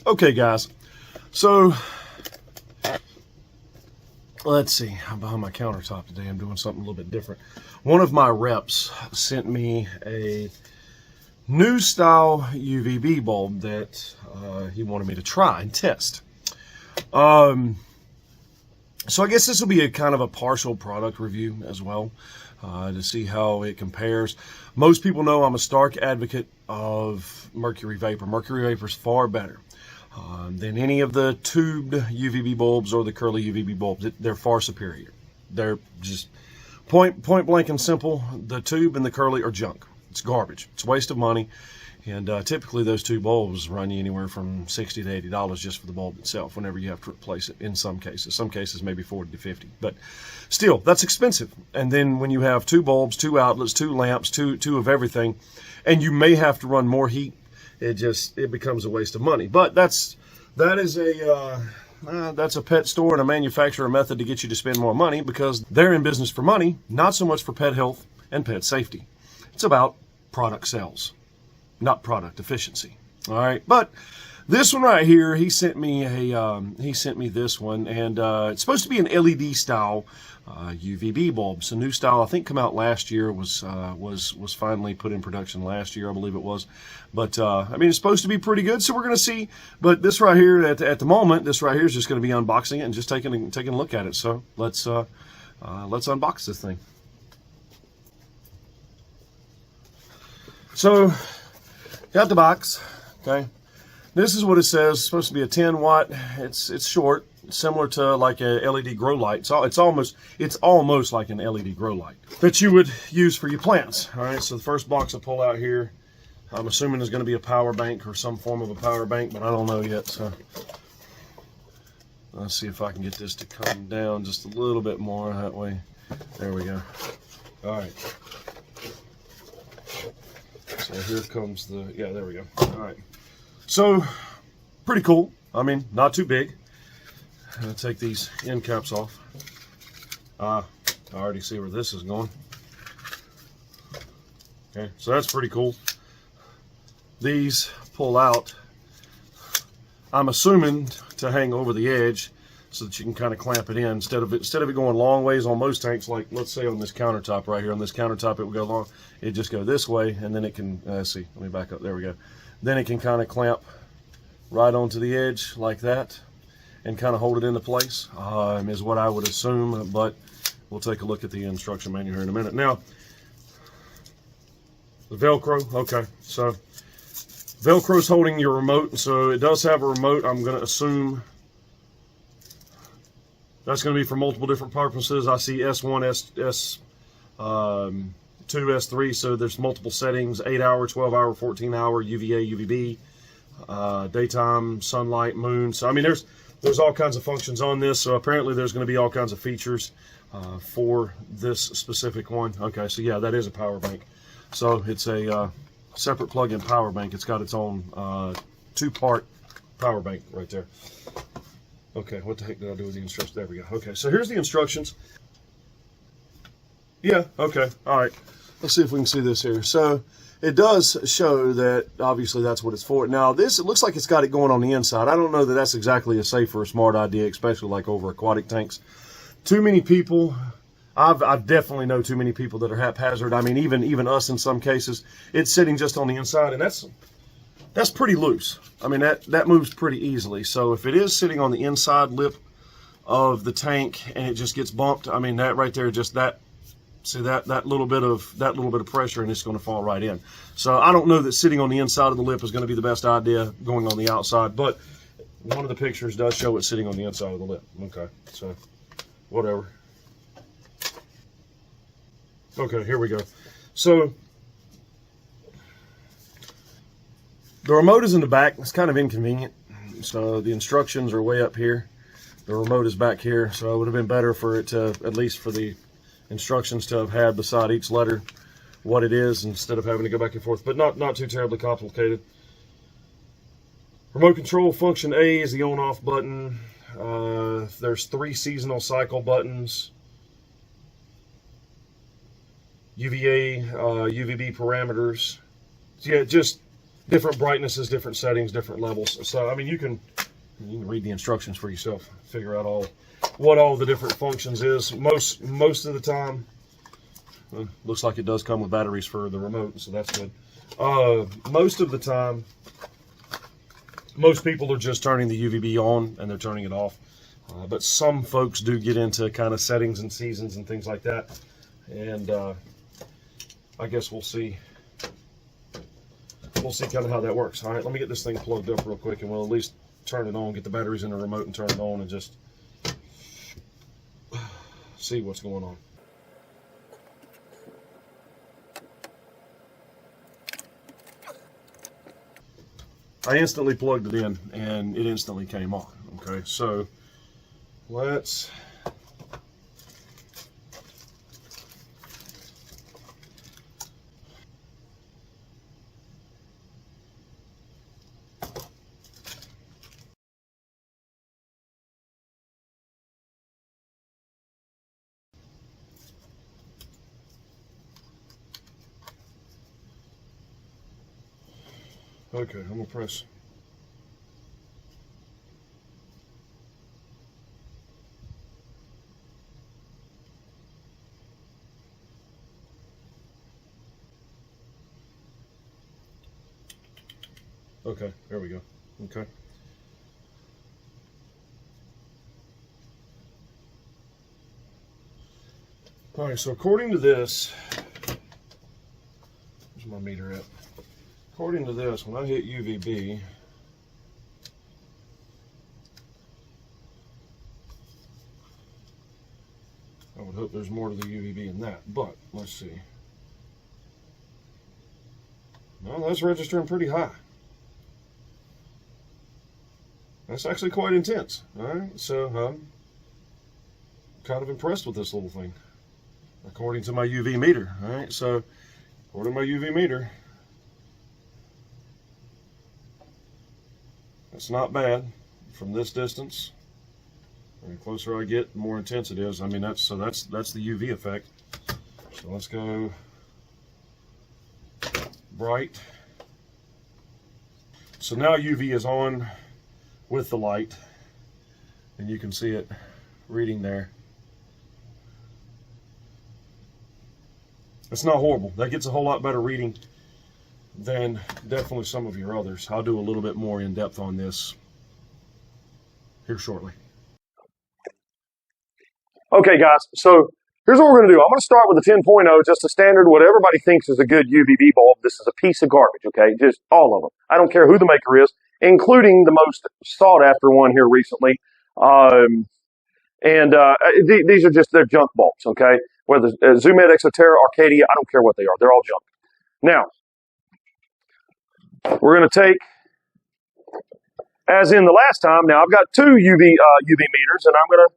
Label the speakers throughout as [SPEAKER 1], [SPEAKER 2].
[SPEAKER 1] Okay, guys. So let's see. I'm behind my countertop today. I'm doing something a little bit different. One of my reps sent me a new style UVB bulb that he wanted me to try and test. So I guess this will be a kind of a partial product review as well, to see how it compares. Most people know I'm a stark advocate of mercury vapor. Mercury vapor is far better than any of the tubed UVB bulbs or the curly UVB bulbs. They're far superior. They're just point blank and simple. The tube and the curly are junk. It's garbage. It's a waste of money. And typically those two bulbs run you anywhere from $60 to $80 just for the bulb itself whenever you have to replace it in some cases. Some cases maybe 40 to 50. But still, that's expensive. And then when you have two bulbs, two outlets, two lamps, two of everything, and you may have to run more heat, it becomes a waste of money. But that's a pet store and a manufacturer method to get you to spend more money, because they're in business for money, not so much for pet health and pet safety. It's about product sales, not product efficiency. All right, but this one right here, he sent me this one, and it's supposed to be an LED style UVB bulb. It's a new style, I think, come out last year. Was finally put in production last year, I believe it was. But I mean, it's supposed to be pretty good, so we're gonna see. But this right here, at the moment, this right here is just gonna be unboxing it and just taking a look at it. So let's unbox this thing. So, got the box, okay? This is what it says. It's supposed to be a 10 watt. It's short, similar to like a LED grow light. It's almost like an LED grow light that you would use for your plants. All right, so the first box I pull out here, I'm assuming is going to be a power bank or some form of a power bank, but I don't know yet. So let's see if I can get this to come down just a little bit more that way. There we go. All right. So here comes yeah, there we go. All right. So, pretty cool. I mean, not too big. I'll take these end caps off. I already see where this is going. Okay, so that's pretty cool. These pull out, I'm assuming, to hang over the edge so that you can kind of clamp it in instead of it going long ways on most tanks. Like, let's say on this countertop right here, on this countertop it would go long. It just go this way, and then it can, let's see, let me back up, there we go. Then it can kind of clamp right onto the edge like that and kind of hold it into place, is what I would assume, but we'll take a look at the instruction manual here in a minute. Now, the Velcro, okay, so Velcro's holding your remote, so it does have a remote. I'm going to assume that's going to be for multiple different purposes. I see S1, S2, S3, so there's multiple settings: 8-hour, 12-hour, 14-hour, UVA, UVB, daytime, sunlight, moon. So I mean, there's all kinds of functions on this. So apparently there's going to be all kinds of features for this specific one. Okay, so yeah, that is a power bank. So it's a separate plug-in power bank. It's got its own 2-part power bank right there. Okay, what the heck did I do with the instructions? There we go. Okay, so here's the instructions. Yeah, okay, all right. Let's see if we can see this here. So it does show that obviously that's what it's for. Now this, it looks like it's got it going on the inside. I don't know that that's exactly a safe or a smart idea, especially like over aquatic tanks. Too many people, I've definitely know too many people that are haphazard. I mean, even us in some cases, it's sitting just on the inside, and that's pretty loose. I mean, that moves pretty easily. So if it is sitting on the inside lip of the tank and it just gets bumped, I mean, that right there, just that. See that little bit of pressure, and it's going to fall right in. So I don't know that sitting on the inside of the lip is going to be the best idea going on the outside, but one of the pictures does show it sitting on the inside of the lip. Okay, so whatever. Okay, here we go. So the remote is in the back. It's kind of inconvenient. So the instructions are way up here. The remote is back here. So it would have been better for it to, at least for the instructions, to have had beside each letter what it is instead of having to go back and forth, but not too terribly complicated. Remote control function A is the on-off button. There's 3 seasonal cycle buttons. UVA, UVB parameters. So yeah, just different brightnesses, different settings, different levels. So I mean, you can read the instructions for yourself, figure out what all the different functions is. Most of the time, looks like it does come with batteries for the remote, so that's good. Most of the time, most people are just turning the UVB on and they're turning it off. But some folks do get into kind of settings and seasons and things like that. And I guess we'll see. We'll see kind of how that works. All right, let me get this thing plugged up real quick, and we'll at least turn it on, get the batteries in the remote and turn it on, and just see what's going on. I instantly plugged it in, and it instantly came on. Okay, so let's okay, I'm gonna press. Okay, there we go. Okay. All right, so according to this, where's my meter at? According to this, when I hit UVB, I would hope there's more to the UVB than that, but let's see. No, that's registering pretty high. That's actually quite intense. All right, so I'm kind of impressed with this little thing, according to my UV meter. All right, so according to my UV meter, that's not bad from this distance. The closer I get, the more intense it is. I mean, that's the UV effect. So let's go bright. So now UV is on with the light, and you can see it reading there. It's not horrible. That gets a whole lot better reading than definitely some of your others. I'll do a little bit more in depth on this here shortly. Okay guys, so here's what we're going to do. I'm going to start with the 10.0, just a standard, what everybody thinks is a good UVB bulb. This is a piece of garbage, okay? Just all of them. I don't care who the maker is, including the most sought after one here recently. These are just, they're junk bulbs, okay? Whether Zoomed, Exoterra, Arcadia, I don't care what they are. They're all junk. Now, we're going to take, as in the last time, now I've got two UV meters, and I'm going to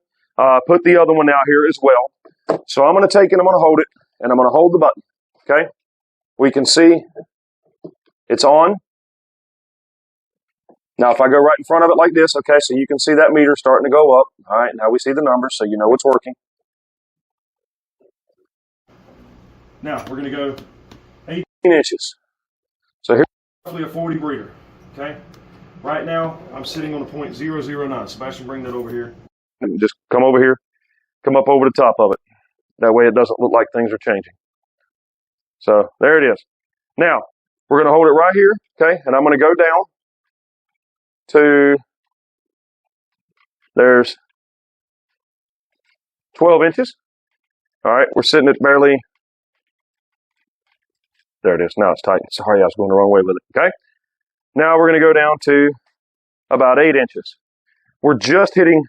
[SPEAKER 1] put the other one out here as well. So I'm going to take it, I'm going to hold it, and I'm going to hold the button, okay? We can see it's on. Now, if I go right in front of it like this, okay, so you can see that meter starting to go up. All right, now we see the numbers, so you know it's working. Now, we're going to go 18 inches. So here's roughly a 40 breeder, okay? Right now, I'm sitting on a 0.009. Sebastian, bring that over here. And just come over here, come up over the top of it. That way it doesn't look like things are changing. So there it is. Now, we're going to hold it right here, okay? And I'm going to go down to, there's 12 inches. All right, we're sitting at barely, there it is. Now it's tight. Sorry, I was going the wrong way with it, okay? Now we're going to go down to about 8 inches. We're just hitting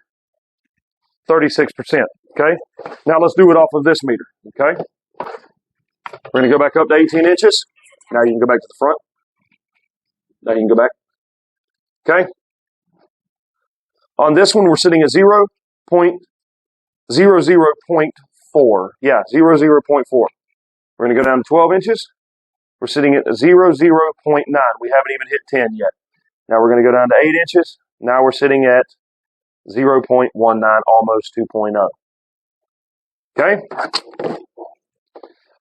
[SPEAKER 1] 36%, okay? Now let's do it off of this meter, okay? We're going to go back up to 18 inches. Now you can go back to the front. Now you can go back. Okay? On this one, we're sitting at 0.00.4. Yeah, 0.4. We're going to go down to 12 inches. We're sitting at 0.0.9. We haven't even hit 10 yet. Now we're going to go down to 8 inches. Now we're sitting at 0.19, almost 2.0. Okay?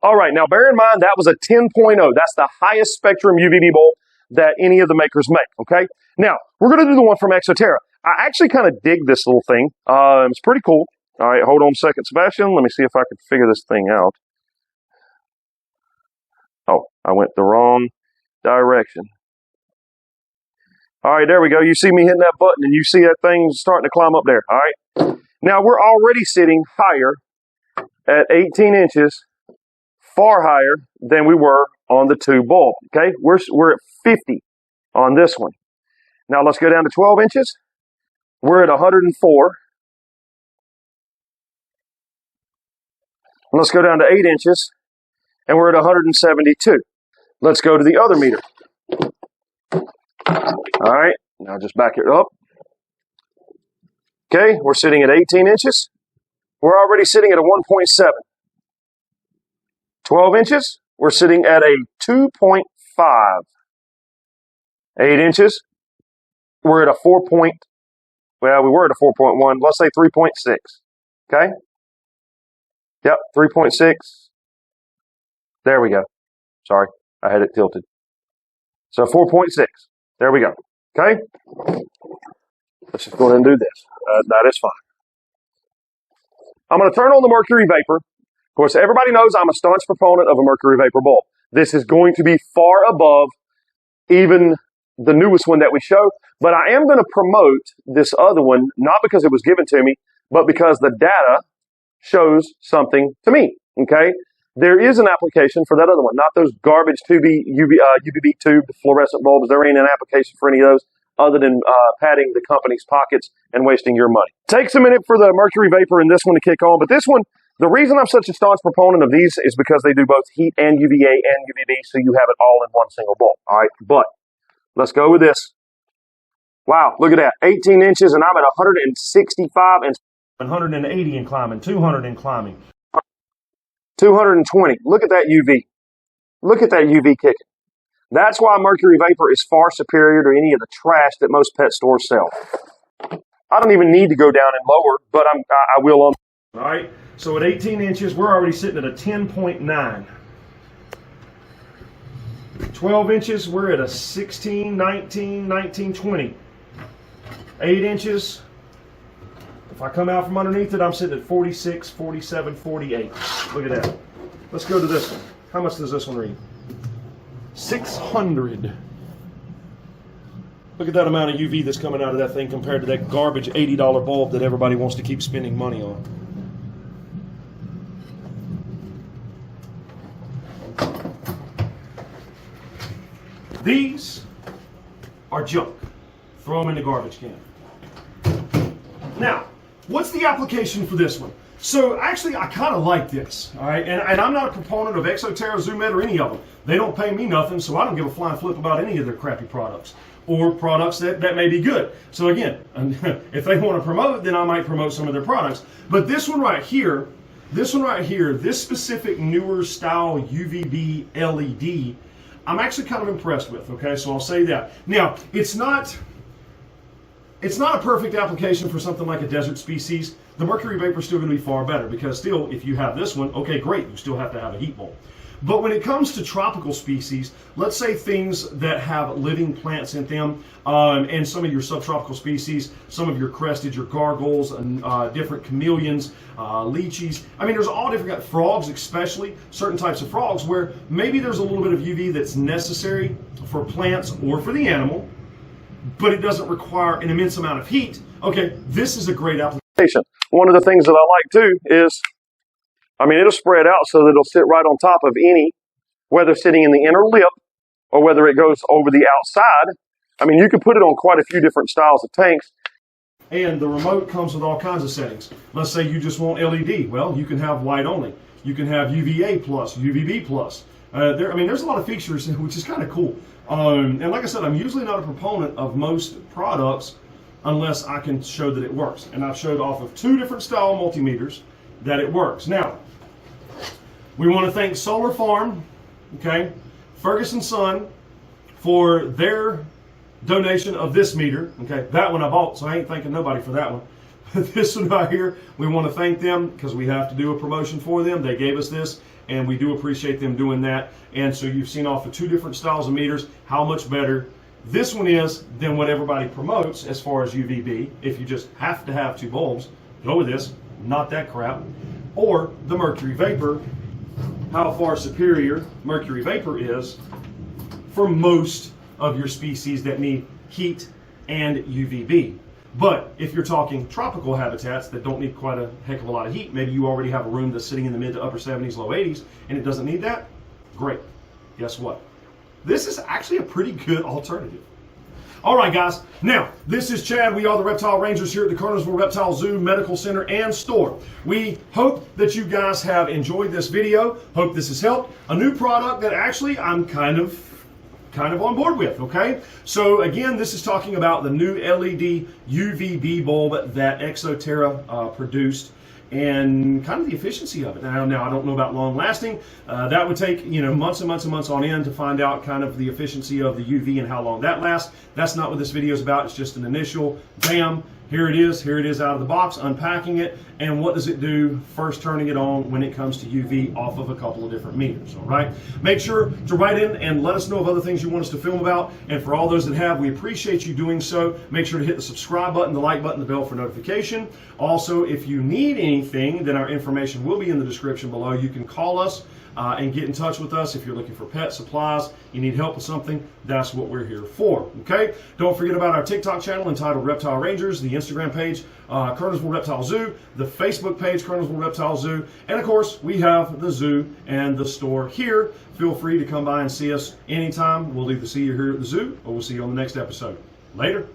[SPEAKER 1] All right, now bear in mind that was a 10.0. That's the highest spectrum UVB bulb that any of the makers make, okay? Now, we're going to do the one from Exoterra. I actually kind of dig this little thing. It's pretty cool. All right, hold on a second, Sebastian. Let me see if I can figure this thing out. Oh, I went the wrong direction. All right, there we go. You see me hitting that button, and you see that thing starting to climb up there. All right. Now, we're already sitting higher at 18 inches, far higher than we were on the 2 bulb, okay? We're at 50 on this one. Now, let's go down to 12 inches. We're at 104. Let's go down to 8 inches, and we're at 172. Let's go to the other meter. All right, now just back it up. Okay, we're sitting at 18 inches. We're already sitting at a 1.7. 12 inches, we're sitting at a 2.5. 8 inches, we're at a 4. Well, we were at a 4.1. Let's say 3.6. Okay? Yep, 3.6. There we go. Sorry, I had it tilted. So 4.6. There we go. Okay? Let's just go ahead and do this. That is fine. I'm going to turn on the mercury vapor. Of course, everybody knows I'm a staunch proponent of a mercury vapor bulb. This is going to be far above even the newest one that we show, but I am going to promote this other one, not because it was given to me, but because the data shows something to me, okay? There is an application for that other one, not those garbage UVB tube fluorescent bulbs. There ain't an application for any of those other than padding the company's pockets and wasting your money. Takes a minute for the mercury vapor in this one to kick on, but this one, the reason I'm such a staunch proponent of these is because they do both heat and UVA and UVB, so you have it all in one single bulb, all right? But let's go with this. Wow, look at that, 18 inches, and I'm at 165 and 180 and climbing, 200 and climbing. 220. Look at that UV. Look at that UV kicking. That's why mercury vapor is far superior to any of the trash that most pet stores sell. I don't even need to go down and lower, but I will on. All right, so at 18 inches, we're already sitting at a 10.9. 12 inches, we're at a 16, 19, 19, 20. 8 inches, if I come out from underneath it, I'm sitting at 46, 47, 48. Look at that. Let's go to this one. How much does this one read? 600. Look at that amount of UV that's coming out of that thing compared to that garbage $80 bulb that everybody wants to keep spending money on. These are junk. Throw them in the garbage can. Now, what's the application for this one? So actually, I kind of like this, all right? And I'm not a proponent of Exoterra, Zoomet, or any of them. They don't pay me nothing, so I don't give a flying flip about any of their crappy products or products that may be good. So again, if they want to promote, then I might promote some of their products. But this one right here, this specific newer style UVB LED, I'm actually kind of impressed with, okay? So I'll say that. Now, it's not a perfect application for something like a desert species. The mercury vapor is still going to be far better because still, if you have this one, okay, great, you still have to have a heat bulb. But when it comes to tropical species, let's say things that have living plants in them, and some of your subtropical species, some of your crested, your gargoyles, and different chameleons, lychees. I mean, there's all different frogs, especially certain types of frogs, where maybe there's a little bit of UV that's necessary for plants or for the animal, but it doesn't require an immense amount of heat. Okay, this is a great application. One of the things that I like too is, I mean, it'll spread out so that it'll sit right on top of any, whether sitting in the inner lip or whether it goes over the outside. I mean, you can put it on quite a few different styles of tanks. And the remote comes with all kinds of settings. Let's say you just want LED. Well, you can have white only. You can have UVA plus, UVB plus. There's a lot of features, which is kind of cool. And like I said, I'm usually not a proponent of most products unless I can show that it works. And I've showed off of 2 different style multimeters that it works. Now, we want to thank Solar Farm, okay, Ferguson Zone, for their donation of this meter. Okay, that one I bought, so I ain't thanking nobody for that one. This one right here, we want to thank them because we have to do a promotion for them. They gave us this, and we do appreciate them doing that. And so you've seen off of 2 different styles of meters how much better this one is than what everybody promotes as far as UVB. If you just have to have 2 bulbs, go with this, not that crap. Or the mercury vapor, how far superior mercury vapor is for most of your species that need heat and UVB. But if you're talking tropical habitats that don't need quite a heck of a lot of heat, maybe you already have a room that's sitting in the mid to upper 70s, low 80s, and it doesn't need that, great. Guess what? This is actually a pretty good alternative. All right, guys. Now, this is Chad. We are the Reptile Rangers here at the Kernersville Reptile Zoo, Medical Center, and Store. We hope that you guys have enjoyed this video. Hope this has helped. A new product that actually I'm kind of on board with, okay? So again, this is talking about the new LED UVB bulb that Exoterra produced, and kind of the efficiency of it. Now I don't know about long lasting. That would take, you know, months and months and months on end to find out kind of the efficiency of the UV and how long that lasts. That's not what this video is about. It's just an initial, bam, here it is out of the box, unpacking it, and what does it do first turning it on when it comes to UV off of a couple of different meters, all right? Make sure to write in and let us know of other things you want us to film about, and for all those that have, we appreciate you doing so. Make sure to hit the subscribe button, the like button, the bell for notification. Also, if you need anything, then our information will be in the description below. You can call us and get in touch with us if you're looking for pet supplies, you need help with something, that's what we're here for, okay? Don't forget about our TikTok channel entitled Reptile Rangers, the Instagram page, Kernersville Reptile Zoo, the Facebook page, Kernersville Reptile Zoo, and of course, we have the zoo and the store here. Feel free to come by and see us anytime. We'll either see you here at the zoo or we'll see you on the next episode. Later.